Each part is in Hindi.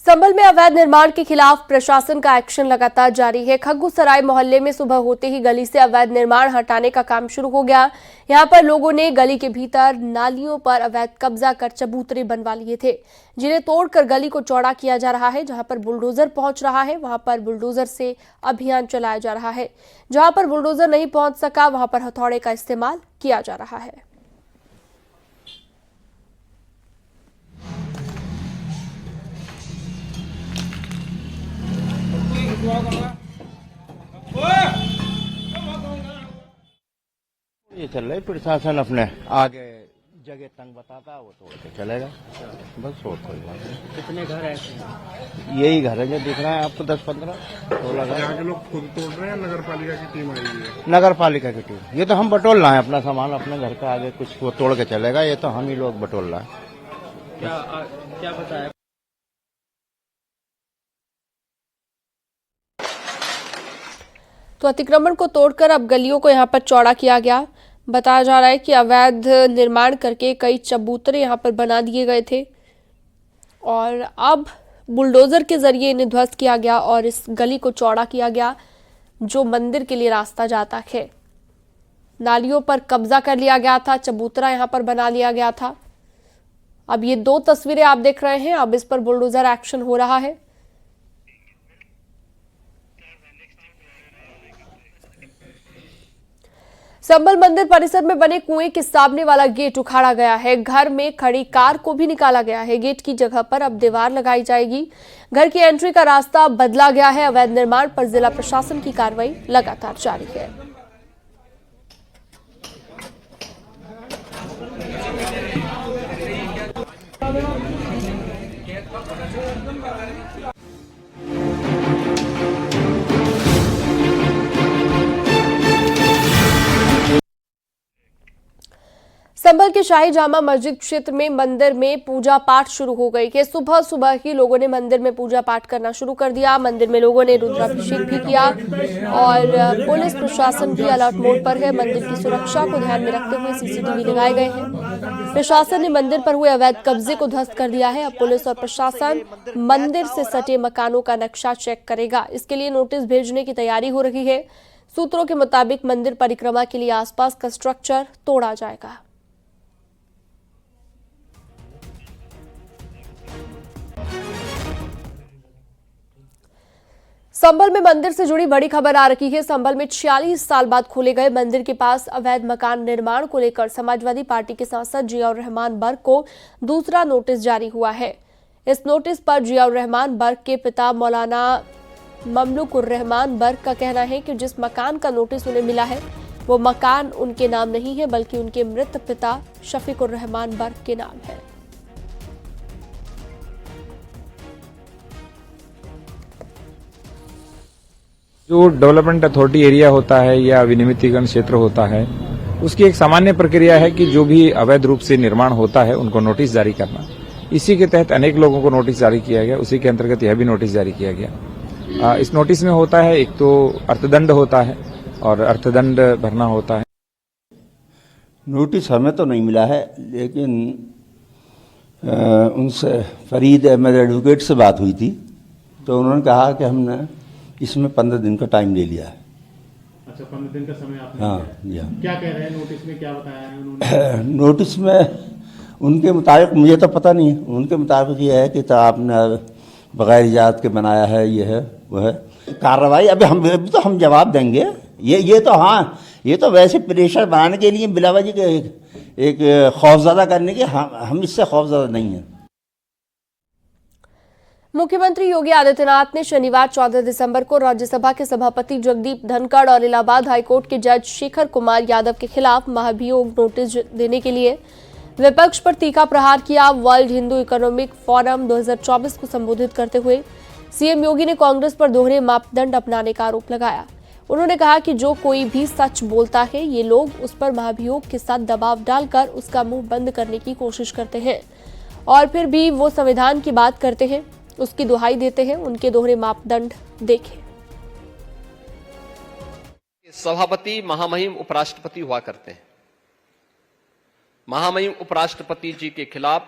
संभल में अवैध निर्माण के खिलाफ प्रशासन का एक्शन लगातार जारी है। खग्गूसराय मोहल्ले में सुबह होते ही गली से अवैध निर्माण हटाने का काम शुरू हो गया। यहां पर लोगों ने गली के भीतर नालियों पर अवैध कब्जा कर चबूतरे बनवा लिए थे, जिन्हें तोड़कर गली को चौड़ा किया जा रहा है। जहां पर बुलडोजर पहुंच रहा है, वहां पर बुलडोजर से अभियान चलाया जा रहा है। जहां पर बुलडोजर नहीं पहुंच सका, वहां पर हथौड़े का इस्तेमाल किया जा रहा है। ये चल रहा है, प्रशासन अपने आगे जगह तंग बताता है, वो तोड़ के चलेगा बस। और कोई बात नहीं। कितने घर ऐसे हैं? यही घर है जो दिख रहा है आपको, 10-15 16 घर। यहाँ के लोग खुद तोड़ रहे हैं, नगर पालिका की टीम आई हुई है? नगर पालिका की टीम। ये तो हम बटोल रहे हैं अपना सामान, अपने घर के आगे कुछ वो तोड़ के चलेगा, ये तो हम ही लोग बटोल रहे हैं। क्या बताया? तो अतिक्रमण को तोड़कर अब गलियों को यहां पर चौड़ा किया गया। बताया जा रहा है कि अवैध निर्माण करके कई चबूतरे यहां पर बना दिए गए थे और अब बुलडोजर के जरिए इन्हें ध्वस्त किया गया और इस गली को चौड़ा किया गया जो मंदिर के लिए रास्ता जाता है। नालियों पर कब्जा कर लिया गया था, चबूतरा यहां पर बना लिया गया था। अब ये 2 तस्वीरें आप देख रहे हैं, अब इस पर बुलडोजर एक्शन हो रहा है। संभल मंदिर परिसर में बने कुएं के सामने वाला गेट उखाड़ा गया है। घर में खड़ी कार को भी निकाला गया है। गेट की जगह पर अब दीवार लगाई जाएगी। घर की एंट्री का रास्ता बदला गया है। अवैध निर्माण पर जिला प्रशासन की कार्रवाई लगातार जारी है। संभल के शाही जामा मस्जिद क्षेत्र में मंदिर में पूजा पाठ शुरू हो गई है। सुबह सुबह ही लोगों ने मंदिर में पूजा पाठ करना शुरू कर दिया। मंदिर में लोगों ने रुद्राभिषेक भी किया और पुलिस प्रशासन भी अलर्ट मोड पर है। मंदिर की सुरक्षा को ध्यान में रखते हुए सीसीटीवी लगाए गए हैं। प्रशासन ने मंदिर पर हुए अवैध कब्जे को ध्वस्त कर दिया है। अब पुलिस और प्रशासन मंदिर से सटे मकानों का नक्शा चेक करेगा। इसके लिए नोटिस भेजने की तैयारी हो रही है। सूत्रों के मुताबिक मंदिर परिक्रमा के लिए आसपास का स्ट्रक्चर तोड़ा जाएगा। संभल में मंदिर से जुड़ी बड़ी खबर आ रही है। संभल में 46 साल बाद खोले गए मंदिर के पास अवैध मकान निर्माण को लेकर समाजवादी पार्टी के सांसद जियाउर रहमान बर्क को दूसरा नोटिस जारी हुआ है। इस नोटिस पर जियाउर रहमान बर्क के पिता मौलाना ममलुकुर रहमान बर्क का कहना है कि जिस मकान का नोटिस उन्हें मिला है वो मकान उनके नाम नहीं है, बल्कि उनके मृत पिता शफीकुर रहमान बर्क के नाम है। जो डेवलपमेंट अथॉरिटी एरिया होता है या विनियमितीकरण क्षेत्र होता है, उसकी एक सामान्य प्रक्रिया है कि जो भी अवैध रूप से निर्माण होता है उनको नोटिस जारी करना। इसी के तहत अनेक लोगों को नोटिस जारी किया गया। उसी के अंतर्गत यह भी नोटिस जारी किया गया। इस नोटिस में होता है, एक तो अर्थदंड होता है और अर्थदंड भरना होता है। नोटिस हमें तो नहीं मिला है, लेकिन उनसे फरीद अहमद एडवोकेट से बात हुई थी तो उन्होंने कहा कि हमने इसमें 15 दिन का टाइम ले लिया है। अच्छा, 15 दिन का समय आपने हाँ। क्या कह रहे हैं नोटिस में, क्या बताया है उन्होंने? नोटिस में उनके मुताबिक, मुझे तो पता नहीं है, उनके मुताबिक ये है कि तो आपने बगैर इजाज़त के बनाया है, ये है वो है। कार्रवाई अभी हम जवाब देंगे। ये तो हाँ, ये तो वैसे प्रेशर बनाने के लिए, बिलावजी के एक खौफज़दा करने के, हम इससे खौफज़दा नहीं हैं। मुख्यमंत्री योगी आदित्यनाथ ने शनिवार 14 दिसंबर को राज्यसभा के सभापति जगदीप धनखड़ और इलाहाबाद हाईकोर्ट के जज शेखर कुमार यादव के खिलाफ महाभियोग नोटिस देने के लिए विपक्ष पर तीखा प्रहार किया। वर्ल्ड हिंदू इकोनॉमिक फोरम 2024 को संबोधित करते हुए सीएम योगी ने कांग्रेस पर दोहरे मापदंड अपनाने का आरोप लगाया। उन्होंने कहा कि जो कोई भी सच बोलता है, ये लोग उस पर महाभियोग के साथ दबाव डालकर उसका मुंह बंद करने की कोशिश करते हैं और फिर भी वो संविधान की बात करते हैं, उसकी दुहाई देते हैं। उनके दोहरे मापदंड देखें। सभापति महामहिम उपराष्ट्रपति हुआ करते हैं। महामहिम उपराष्ट्रपति जी के खिलाफ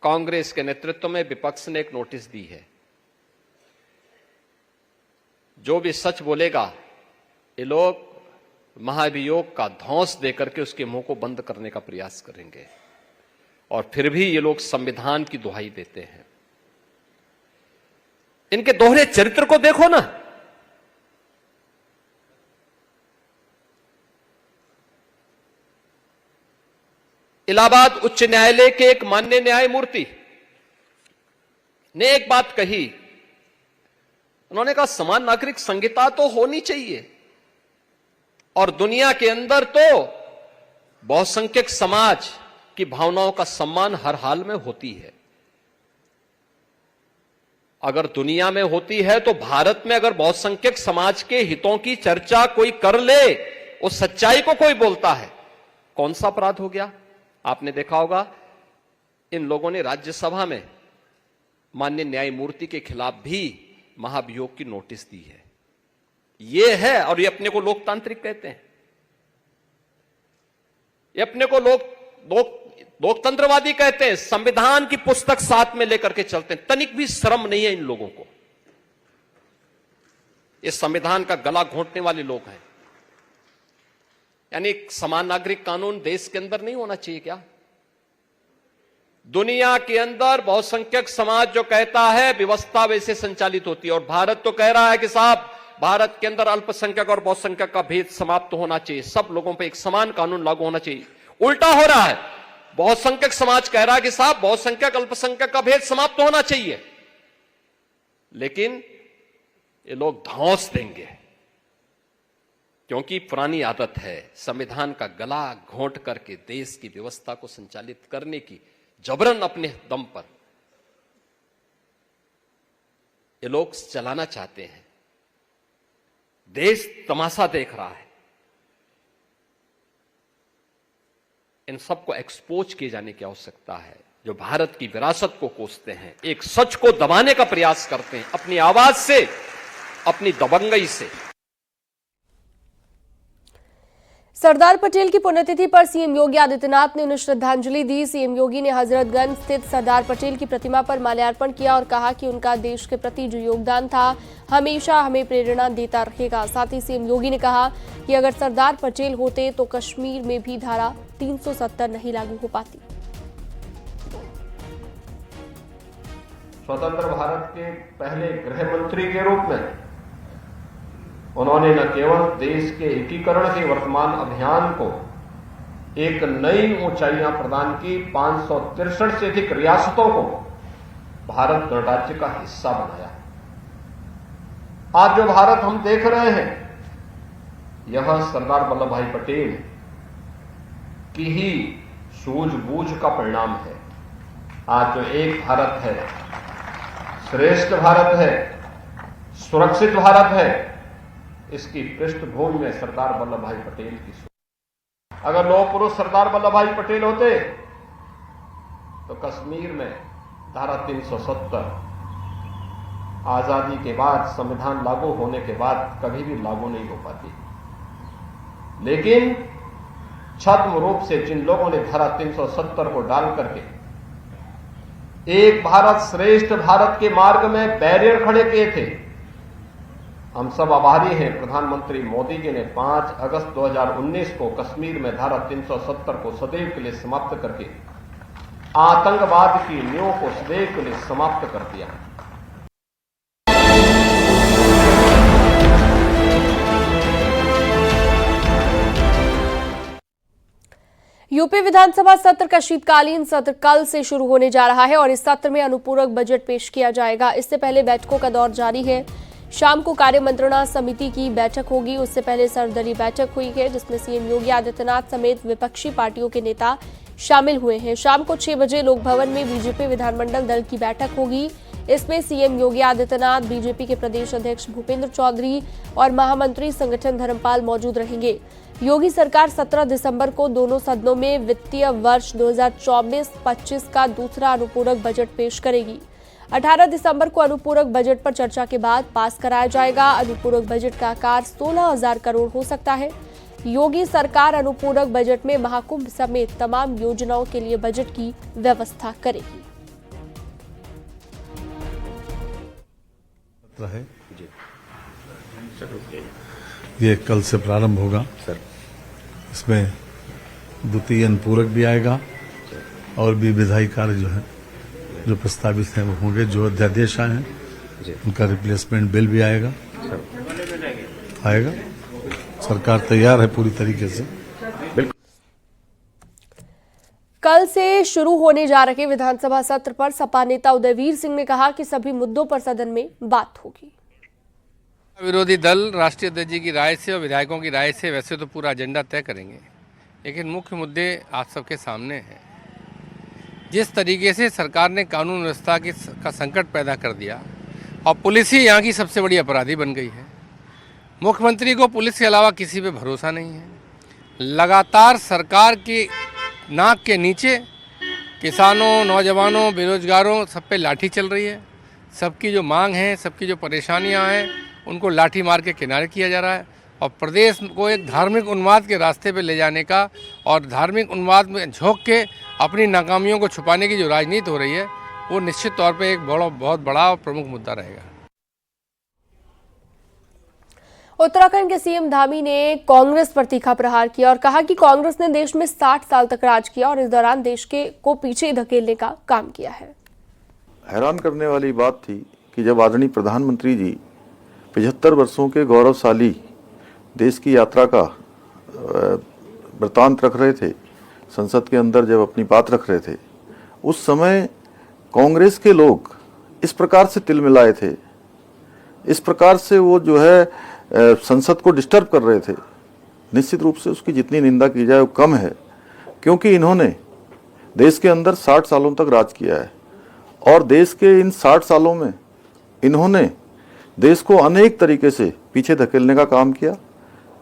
कांग्रेस के नेतृत्व में विपक्ष ने एक नोटिस दी है। जो भी सच बोलेगा ये लोग महाभियोग का धौंस देकर के उसके मुंह को बंद करने का प्रयास करेंगे, और फिर भी ये लोग संविधान की दुहाई देते हैं। इनके दोहरे चरित्र को देखो ना। इलाहाबाद उच्च न्यायालय के एक माननीय न्यायमूर्ति ने एक बात कही। उन्होंने कहा समान नागरिक संहिता तो होनी चाहिए, और दुनिया के अंदर तो बहुसंख्यक समाज की भावनाओं का सम्मान हर हाल में होती है। अगर दुनिया में होती है तो भारत में अगर बहुसंख्यक समाज के हितों की चर्चा कोई कर ले, उस सच्चाई को कोई बोलता है, कौन सा अपराध हो गया? आपने देखा होगा इन लोगों ने राज्यसभा में माननीय न्यायमूर्ति के खिलाफ भी महाभियोग की नोटिस दी है। ये है, और ये अपने को लोकतांत्रिक कहते हैं, ये अपने को लोकतंत्रवादी कहते हैं, संविधान की पुस्तक साथ में लेकर के चलते हैं। तनिक भी शर्म नहीं है इन लोगों को। ये संविधान का गला घोंटने वाले लोग हैं। यानी समान नागरिक कानून देश के अंदर नहीं होना चाहिए क्या? दुनिया के अंदर बहुसंख्यक समाज जो कहता है व्यवस्था वैसे संचालित होती है, और भारत तो कह रहा है कि साहब भारत के अंदर अल्पसंख्यक और बहुसंख्यक का भेद समाप्त होना चाहिए, सब लोगों पर एक समान कानून लागू होना चाहिए। उल्टा हो रहा है, बहुसंख्यक समाज कह रहा है कि साहब बहुसंख्यक अल्पसंख्यक का भेद समाप्त होना चाहिए, लेकिन ये लोग धौंस देंगे, क्योंकि पुरानी आदत है संविधान का गला घोंट करके देश की व्यवस्था को संचालित करने की, जबरन अपने दम पर ये लोग चलाना चाहते हैं। देश तमाशा देख रहा है। इन सबको एक्सपोज किए जाने की आवश्यकता है। जो भारत की विरासत को कोसते हैं, एक सच को दबाने का प्रयास करते हैं अपनी आवाज से, अपनी दबंगई से। सरदार पटेल की पुण्यतिथि पर सीएम योगी आदित्यनाथ ने उन्हें श्रद्धांजलि दी। सीएम योगी ने हजरतगंज स्थित सरदार पटेल की प्रतिमा पर माल्यार्पण किया और कहा कि उनका देश के प्रति जो योगदान था हमेशा हमें प्रेरणा देता रहेगा। साथ ही सीएम योगी ने कहा कि अगर सरदार पटेल होते तो कश्मीर में भी धारा 370 नहीं लागू हो पाती। स्वतंत्र भारत के पहले गृह मंत्री के रूप में उन्होंने न केवल देश के एकीकरण के वर्तमान अभियान को एक नई ऊंचाइयां प्रदान की, 563 से अधिक रियासतों को भारत गणराज्य का हिस्सा बनाया। आज जो भारत हम देख रहे हैं यह सरदार वल्लभ भाई पटेल की ही सूझबूझ का परिणाम है। आज जो एक भारत है, श्रेष्ठ भारत है, सुरक्षित भारत है, इसकी पृष्ठभूमि में सरदार वल्लभ भाई पटेल की। अगर लौह पुरुष सरदार वल्लभ भाई पटेल होते तो कश्मीर में धारा 370 आजादी के बाद, संविधान लागू होने के बाद कभी भी लागू नहीं हो पाती। लेकिन छद्म रूप से जिन लोगों ने धारा 370 को डाल करके एक भारत श्रेष्ठ भारत के मार्ग में बैरियर खड़े किए थे, हम सब आभारी हैं। प्रधानमंत्री मोदी जी ने 5 अगस्त 2019 को कश्मीर में धारा 370 को सदैव के लिए समाप्त करके आतंकवाद की नींव को सदैव के लिए समाप्त कर दिया। यूपी विधानसभा सत्र का शीतकालीन सत्र कल से शुरू होने जा रहा है और इस सत्र में अनुपूरक बजट पेश किया जाएगा। इससे पहले बैठकों का दौर जारी है। शाम को कार्य मंत्रणा समिति की बैठक होगी। उससे पहले सर्वदलीय बैठक हुई है जिसमें सीएम योगी आदित्यनाथ समेत विपक्षी पार्टियों के नेता शामिल हुए हैं। शाम को 6 बजे लोक भवन में बीजेपी विधानमंडल दल की बैठक होगी। इसमें सीएम योगी आदित्यनाथ, बीजेपी के प्रदेश अध्यक्ष भूपेंद्र चौधरी और महामंत्री संगठन धर्मपाल मौजूद रहेंगे। योगी सरकार 17 दिसंबर को दोनों सदनों में वित्तीय वर्ष 2024-25 का दूसरा अनुपूरक बजट पेश करेगी। 18 दिसंबर को अनुपूरक बजट पर चर्चा के बाद पास कराया जाएगा। अनुपूरक बजट का आकार 16,000 करोड़ हो सकता है। योगी सरकार अनुपूरक बजट में महाकुंभ समेत तमाम योजनाओं के लिए बजट की व्यवस्था करेगी। यात्रा है ये कल से प्रारंभ होगा सर। इसमें द्वितीय अनुपूरक भी आएगा और भी विधायी कार्य जो है जो प्रस्तावित हैं वो होंगे। जो अध्यादेश आए हैं उनका रिप्लेसमेंट बिल भी आएगा। सरकार तैयार है पूरी तरीके से। कल से शुरू होने जा रहे विधानसभा सत्र पर सपा नेता उदयवीर सिंह ने कहा कि सभी मुद्दों पर सदन में बात होगी। विरोधी दल राष्ट्रीय अध्यक्ष जी की राय से और विधायकों की राय से वैसे तो पूरा एजेंडा तय करेंगे, लेकिन मुख्य मुद्दे आप सबके सामने हैं। जिस तरीके से सरकार ने कानून व्यवस्था का संकट पैदा कर दिया और पुलिस ही यहाँ की सबसे बड़ी अपराधी बन गई है। मुख्यमंत्री को पुलिस के अलावा किसी पे भरोसा नहीं है। लगातार सरकार की नाक के नीचे किसानों, नौजवानों, बेरोजगारों सब पे लाठी चल रही है। सबकी जो मांग है, सबकी जो परेशानियां हैं, उनको लाठी मार के किनारे किया जा रहा है और प्रदेश को एक धार्मिक उन्माद के रास्ते पे ले जाने का और धार्मिक उन्माद में झोंक के अपनी नाकामियों को छुपाने की जो राजनीति हो रही है वो निश्चित तौर पे एक बहुत बड़ा और प्रमुख मुद्दा रहेगा। उत्तराखंड के सीएम धामी ने कांग्रेस पर तीखा प्रहार किया और कहा कि कांग्रेस ने देश में 60 साल तक राज किया और इस दौरान देश को पीछे धकेलने का काम किया है। हैरान करने वाली बात थी कि जब आदरणीय प्रधानमंत्री जी 75 वर्षों के गौरवशाली देश की यात्रा का वृतांत रख रहे थे, संसद के अंदर जब अपनी बात रख रहे थे, उस समय कांग्रेस के लोग इस प्रकार से तिलमिलाए थे, इस प्रकार से वो जो है संसद को डिस्टर्ब कर रहे थे। निश्चित रूप से उसकी जितनी निंदा की जाए वो कम है, क्योंकि इन्होंने देश के अंदर 60 सालों तक राज किया है और देश के इन 60 सालों में इन्होंने देश को अनेक तरीके से पीछे धकेलने का काम किया,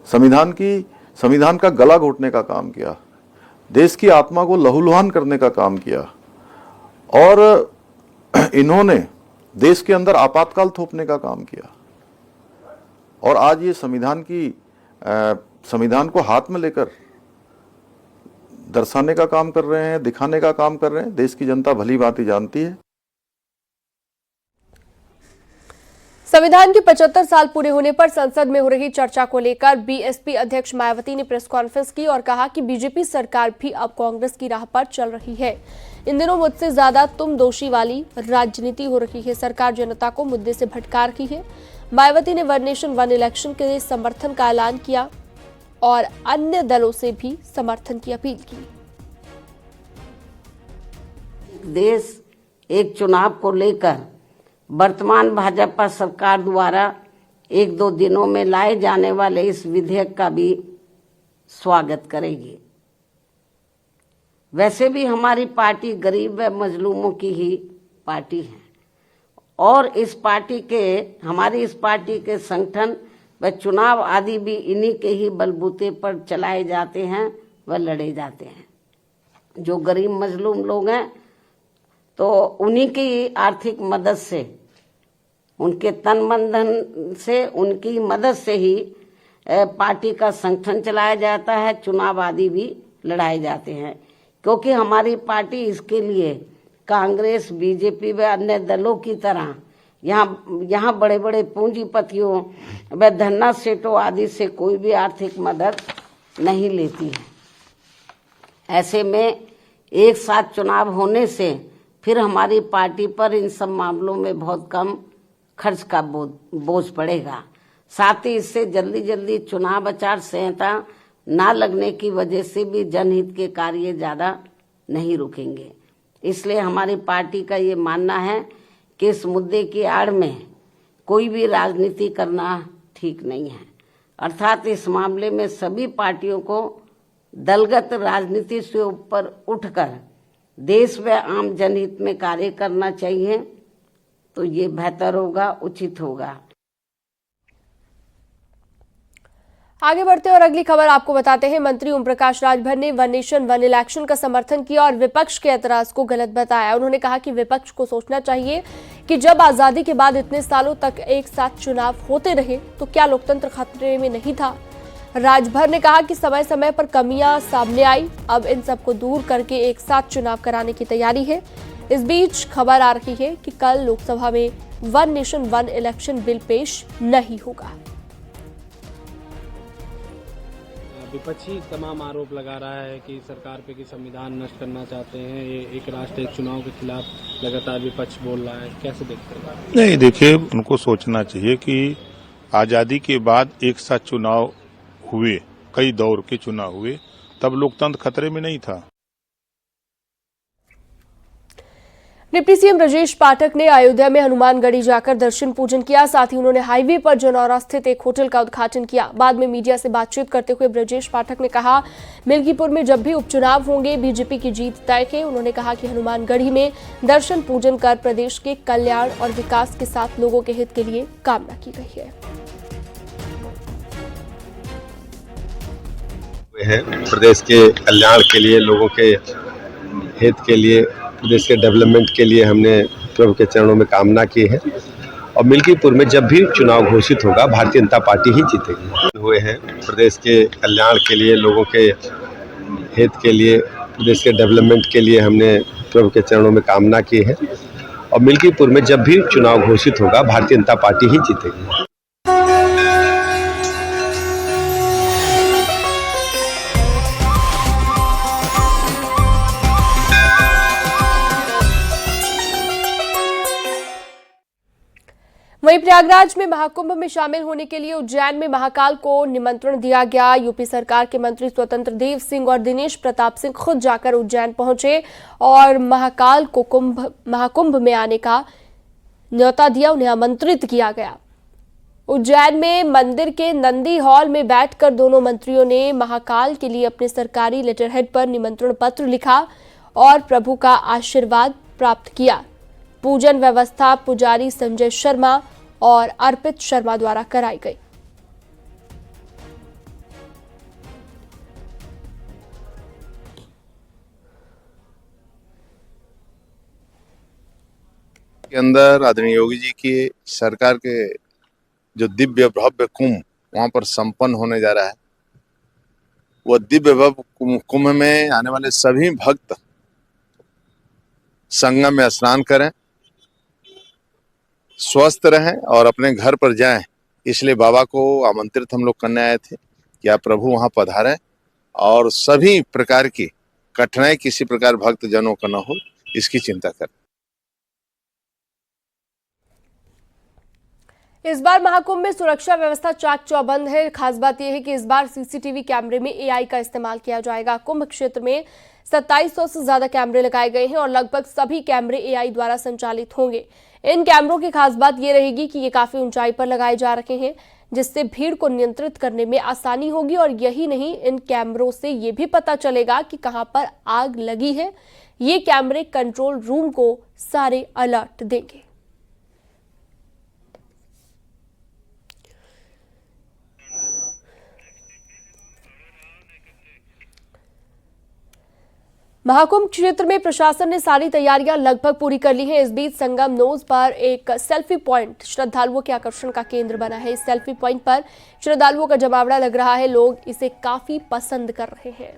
संविधान का गला घोटने का काम किया, देश की आत्मा को लहूलुहान करने का काम किया और इन्होंने देश के अंदर आपातकाल थोपने का काम किया। और आज ये संविधान को हाथ में लेकर दर्शाने का काम कर रहे हैं, दिखाने का काम कर रहे हैं। देश की जनता भली भांति जानती है। संविधान के 75 साल पूरे होने पर संसद में हो रही चर्चा को लेकर बीएसपी अध्यक्ष मायावती ने प्रेस कॉन्फ्रेंस की और कहा कि बीजेपी सरकार भी अब कांग्रेस की राह पर चल रही है। इन दिनों मुझसे ज्यादा तुम दोषी वाली राजनीति हो रही है। सरकार जनता को मुद्दे से भटका रही है। मायावती ने वन नेशन वन इलेक्शन के लिए समर्थन का ऐलान किया और अन्य दलों से भी समर्थन की अपील की। देश एक चुनाव को लेकर वर्तमान भाजपा सरकार द्वारा 1-2 दिनों में लाए जाने वाले इस विधेयक का भी स्वागत करेगी। वैसे भी हमारी पार्टी गरीब व मजलूमों की ही पार्टी है और हमारी इस पार्टी के संगठन व चुनाव आदि भी इन्हीं के ही बलबूते पर चलाए जाते हैं व लड़े जाते हैं। जो गरीब मजलूम लोग हैं तो उन्हीं की आर्थिक मदद से, उनके तन मन धन से, उनकी मदद से ही पार्टी का संगठन चलाया जाता है, चुनाव आदि भी लड़ाए जाते हैं। क्योंकि हमारी पार्टी इसके लिए कांग्रेस, बीजेपी व अन्य दलों की तरह यहाँ बड़े बड़े पूंजीपतियों व धन्ना सेठों आदि से कोई भी आर्थिक मदद नहीं लेती है। ऐसे में एक साथ चुनाव होने से फिर हमारी पार्टी पर इन सब मामलों में बहुत कम खर्च का बोझ पड़ेगा। साथ ही इससे जल्दी चुनाव आचार संहिता ना लगने की वजह से भी जनहित के कार्य ज्यादा नहीं रुकेंगे। इसलिए हमारी पार्टी का ये मानना है कि इस मुद्दे की आड़ में कोई भी राजनीति करना ठीक नहीं है। अर्थात इस मामले में सभी पार्टियों को दलगत राजनीति से ऊपर उठकर देश व आम जनहित में कार्य करना चाहिए, तो ये बेहतर होगा, उचित होगा। आगे बढ़ते और अगली खबर आपको बताते हैं। मंत्री ओम प्रकाश राजभर ने वन नेशन वन इलेक्शन का समर्थन किया और विपक्ष के एतराज को गलत बताया। उन्होंने कहा कि विपक्ष को सोचना चाहिए कि जब आजादी के बाद इतने सालों तक एक साथ चुनाव होते रहे तो क्या लोकतंत्र खतरे में नहीं था। राजभर ने कहा कि समय समय पर कमियां सामने आई, अब इन सबको दूर करके एक साथ चुनाव कराने की तैयारी है। इस बीच खबर आ रही है कि कल लोकसभा में one nation one election bill पेश नहीं होगा। विपक्षी तमाम आरोप लगा रहा है कि सरकार पे कि संविधान नष्ट करना चाहते हैं, ये एक राष्ट्र एक चुनाव के खिलाफ लगातार विपक्ष बोल रहा है, कैसे देखते हैं? नहीं, देखिए, उनको सोचना चाहिए कि आजादी के बाद एक साथ चुनाव हुए, कई दौर के चुनाव हुए, तब लोकतंत्र खतरे में नहीं था। डिप्टी सीएम ब्रजेश पाठक ने अयोध्या में हनुमानगढ़ी जाकर दर्शन पूजन किया। साथ ही उन्होंने हाईवे पर जनौरा स्थित एक होटल का उद्घाटन किया। बाद में मीडिया से बातचीत करते हुए ब्रजेश पाठक ने कहा, मिल्कीपुर में जब भी उपचुनाव होंगे बीजेपी की जीत तय है। उन्होंने कहा कि हनुमानगढ़ी में दर्शन पूजन कर प्रदेश के कल्याण और विकास के साथ लोगों के हित के लिए कामना की गई है। प्रदेश के कल्याण के लिए, लोगों के हित के लिए, प्रदेश के डेवलपमेंट के लिए हमने प्रभु के चरणों में कामना की है। और मिल्कीपुर में जब भी चुनाव घोषित होगा भारतीय जनता पार्टी ही जीतेगी। हुए हैं प्रदेश के कल्याण के लिए, लोगों के हित के लिए, प्रदेश के डेवलपमेंट के लिए हमने प्रभु के चरणों में कामना की है। और मिल्कीपुर में जब भी चुनाव घोषित होगा भारतीय जनता पार्टी ही जीतेगी। वहीं प्रयागराज में महाकुंभ में शामिल होने के लिए उज्जैन में महाकाल को निमंत्रण दिया गया। यूपी सरकार के मंत्री स्वतंत्र देव सिंह और दिनेश प्रताप सिंह खुद जाकर उज्जैन पहुंचे और महाकाल को महाकुंभ में आने का न्योता दिया, उन्हें आमंत्रित किया गया। उज्जैन में मंदिर के नंदी हॉल में बैठकर दोनों मंत्रियों ने महाकाल के लिए अपने सरकारी लेटरहेड पर निमंत्रण पत्र लिखा और प्रभु का आशीर्वाद प्राप्त किया। पूजन व्यवस्था पुजारी संजय शर्मा और अर्पित शर्मा द्वारा कराई गई। के अंदर आदरणीय योगी जी की सरकार के जो दिव्य भव्य कुंभ वहां पर संपन्न होने जा रहा है, वो दिव्य भव्य कुंभ में आने वाले सभी भक्त संगम में स्नान करें, स्वस्थ रहें और अपने घर पर जाएं। इसलिए बाबा को आमंत्रित हम लोग करने आए थे कि आप प्रभु वहां पधारें और सभी प्रकार की कठिनाई किसी प्रकार भक्त जनों का न हो, इसकी चिंता करें। इस बार महाकुंभ में सुरक्षा व्यवस्था चाक चौबंद है। खास बात यह है कि इस बार सीसीटीवी कैमरे में एआई का इस्तेमाल किया जाएगा। कुंभ क्षेत्र में 2700 से ज्यादा कैमरे लगाए गए हैं और लगभग सभी कैमरे एआई द्वारा संचालित होंगे। इन कैमरों की खास बात यह रहेगी कि ये काफी ऊंचाई पर लगाए जा रहे हैं, जिससे भीड़ को नियंत्रित करने में आसानी होगी। और यही नहीं, इन कैमरों से ये भी पता चलेगा कि कहां पर आग लगी है। ये कैमरे कंट्रोल रूम को सारे अलर्ट देंगे। महाकुंभ क्षेत्र में प्रशासन ने सारी तैयारियां लगभग पूरी कर ली हैं। इस बीच संगम नोज पर एक सेल्फी पॉइंट श्रद्धालुओं के आकर्षण का केंद्र बना है। इस सेल्फी पॉइंट पर श्रद्धालुओं का जमावड़ा लग रहा है। लोग इसे काफी पसंद कर रहे हैं।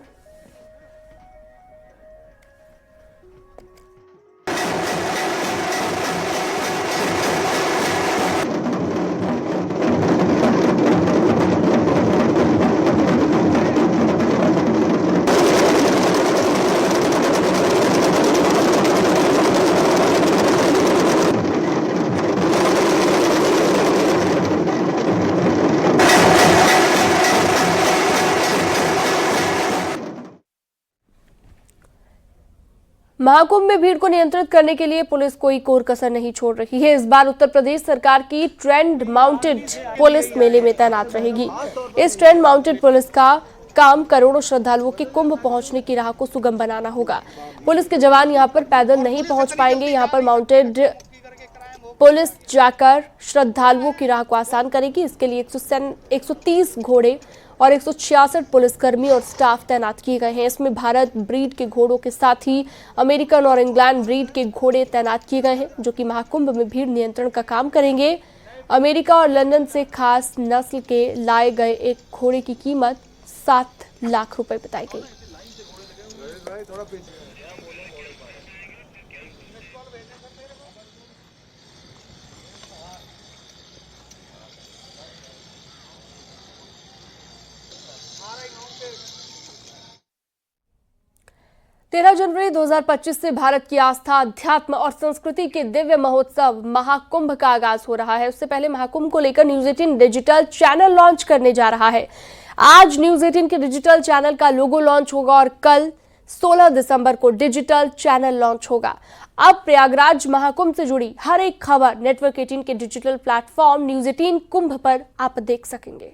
महाकुंभ में भीड़ को नियंत्रित करने के लिए पुलिस कोई कोर कसर नहीं छोड़ रही है। इस बार उत्तर प्रदेश सरकार की ट्रेंड माउंटेड पुलिस मेले में तैनात रहेगी। इस ट्रेंड माउंटेड पुलिस का काम करोड़ों श्रद्धालुओं के कुंभ पहुंचने की राह को सुगम बनाना होगा। पुलिस के जवान यहां पर पैदल नहीं पहुंच पाएंगे। यहां पर माउंटेड पुलिस जाकर श्रद्धालुओं की राह को आसान करेगी। इसके लिए 130 घोड़े और 166 पुलिसकर्मी और स्टाफ तैनात किए गए हैं। इसमें भारत ब्रीड के घोड़ों के साथ ही अमेरिकन और इंग्लैंड ब्रीड के घोड़े तैनात किए गए हैं, जो कि महाकुंभ में भीड़ नियंत्रण का काम करेंगे। अमेरिका और लंदन से खास नस्ल के लाए गए एक घोड़े की कीमत 7 लाख रुपए बताई गई। 13 जनवरी 2025 से भारत की आस्था, अध्यात्म और संस्कृति के दिव्य महोत्सव महाकुंभ का आगाज हो रहा है। उससे पहले महाकुंभ को लेकर न्यूज 18 डिजिटल चैनल लॉन्च करने जा रहा है। आज न्यूज 18 के डिजिटल चैनल का लोगो लॉन्च होगा और कल 16 दिसंबर को डिजिटल चैनल लॉन्च होगा। अब प्रयागराज महाकुंभ से जुड़ी हर एक खबर नेटवर्क 18 के डिजिटल प्लेटफॉर्म न्यूज 18 कुंभ पर आप देख सकेंगे।